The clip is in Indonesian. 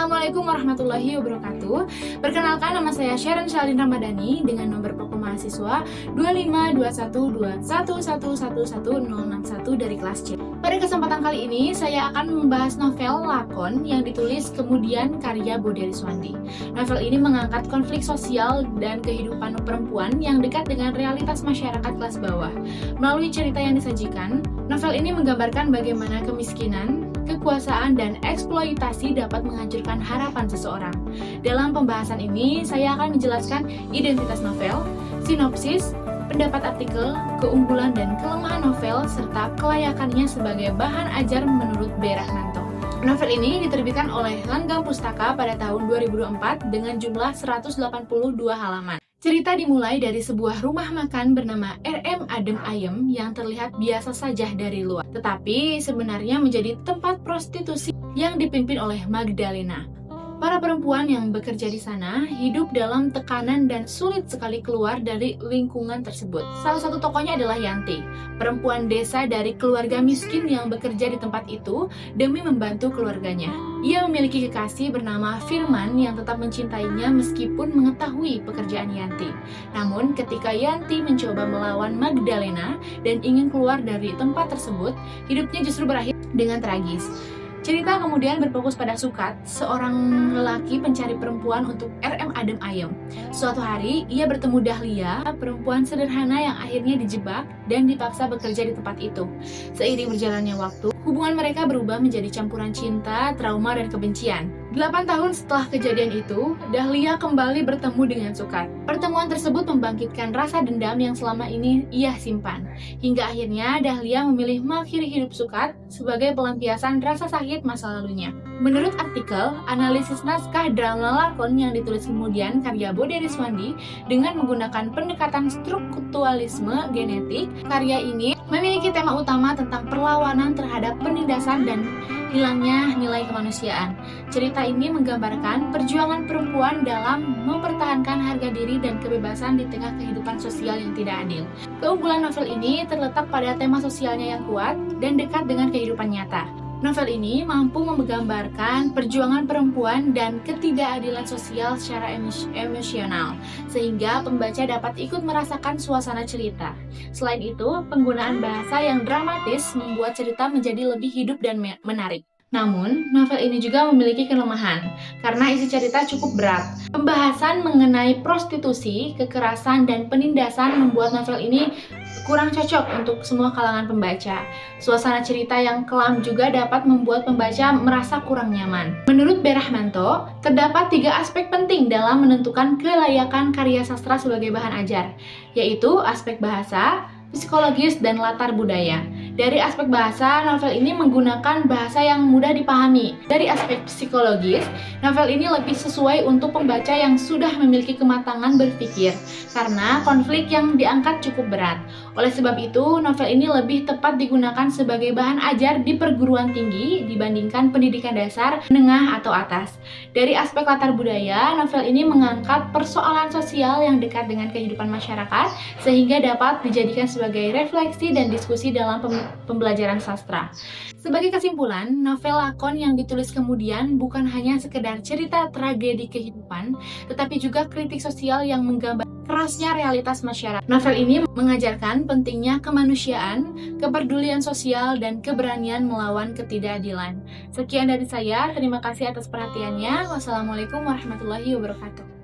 Assalamualaikum warahmatullahi wabarakatuh. Perkenalkan, nama saya Sharon Shalin Ramadhani dengan nomor pokok mahasiswa 2521211111061 dari kelas C. Pada kesempatan kali ini, saya akan membahas novel Lakon yang ditulis kemudian karya Bode Riswandi. Novel ini mengangkat konflik sosial dan kehidupan perempuan yang dekat dengan realitas masyarakat kelas bawah. Melalui cerita yang disajikan, novel ini menggambarkan bagaimana kemiskinan, kekuasaan, dan eksploitasi dapat menghancurkan harapan seseorang. Dalam pembahasan ini, saya akan menjelaskan identitas novel, sinopsis, pendapat artikel, keunggulan dan kelemahan novel, serta kelayakannya sebagai bahan ajar menurut B. Rahmanto. Novel ini diterbitkan oleh Langgam Pustaka pada tahun 2004 dengan jumlah 182 halaman. Cerita dimulai dari sebuah rumah makan bernama RM Adem Ayem yang terlihat biasa saja dari luar, tetapi sebenarnya menjadi tempat prostitusi yang dipimpin oleh Magdalena. Para perempuan yang bekerja di sana hidup dalam tekanan dan sulit sekali keluar dari lingkungan tersebut. Salah satu tokohnya adalah Yanti, perempuan desa dari keluarga miskin yang bekerja di tempat itu demi membantu keluarganya. Ia memiliki kekasih bernama Firman yang tetap mencintainya meskipun mengetahui pekerjaan Yanti. Namun ketika Yanti mencoba melawan Magdalena dan ingin keluar dari tempat tersebut, hidupnya justru berakhir dengan tragis. Cerita kemudian berfokus pada Sukat, seorang lelaki pencari perempuan untuk RM Adem Ayem. Suatu hari, ia bertemu Dahlia, perempuan sederhana yang akhirnya dijebak dan dipaksa bekerja di tempat itu. Seiring berjalannya waktu, hubungan mereka berubah menjadi campuran cinta, trauma, dan kebencian. 8 tahun setelah kejadian itu, Dahlia kembali bertemu dengan Sukat. Pertemuan tersebut membangkitkan rasa dendam yang selama ini ia simpan. Hingga akhirnya Dahlia memilih mengakhiri hidup Sukat sebagai pelampiasan rasa sakit masa lalunya. Menurut artikel, analisis naskah drama lakon yang ditulis kemudian karya Bode Riswandi dengan menggunakan pendekatan strukturalisme genetik, karya ini memiliki tema utama tentang perlawanan terhadap penindasan dan hilangnya nilai kemanusiaan. Cerita ini menggambarkan perjuangan perempuan dalam mempertahankan harga diri dan kebebasan di tengah kehidupan sosial yang tidak adil. Keunggulan novel ini terletak pada tema sosialnya yang kuat dan dekat dengan kehidupan nyata. Novel ini mampu menggambarkan perjuangan perempuan dan ketidakadilan sosial secara emosional, sehingga pembaca dapat ikut merasakan suasana cerita. Selain itu, penggunaan bahasa yang dramatis membuat cerita menjadi lebih hidup dan menarik. Namun, novel ini juga memiliki kelemahan, karena isi cerita cukup berat. Pembahasan mengenai prostitusi, kekerasan, dan penindasan membuat novel ini kurang cocok untuk semua kalangan pembaca. Suasana cerita yang kelam juga dapat membuat pembaca merasa kurang nyaman. Menurut B. Rahmanto, terdapat 3 aspek penting dalam menentukan kelayakan karya sastra sebagai bahan ajar, yaitu aspek bahasa, psikologis, dan latar budaya. Dari aspek bahasa, novel ini menggunakan bahasa yang mudah dipahami. Dari aspek psikologis, novel ini lebih sesuai untuk pembaca yang sudah memiliki kematangan berpikir, karena konflik yang diangkat cukup berat. Oleh sebab itu, novel ini lebih tepat digunakan sebagai bahan ajar di perguruan tinggi dibandingkan pendidikan dasar, menengah, atau atas. Dari aspek latar budaya, novel ini mengangkat persoalan sosial yang dekat dengan kehidupan masyarakat, sehingga dapat dijadikan sebagai refleksi dan diskusi dalam pembelajaran sastra. Sebagai kesimpulan, novel lakon yang ditulis kemudian bukan hanya sekedar cerita tragedi kehidupan, tetapi juga kritik sosial yang menggambar kerasnya realitas masyarakat. Novel ini mengajarkan pentingnya kemanusiaan, kepedulian sosial, dan keberanian melawan ketidakadilan. Sekian dari saya, terima kasih atas perhatiannya. Wassalamualaikum warahmatullahi wabarakatuh.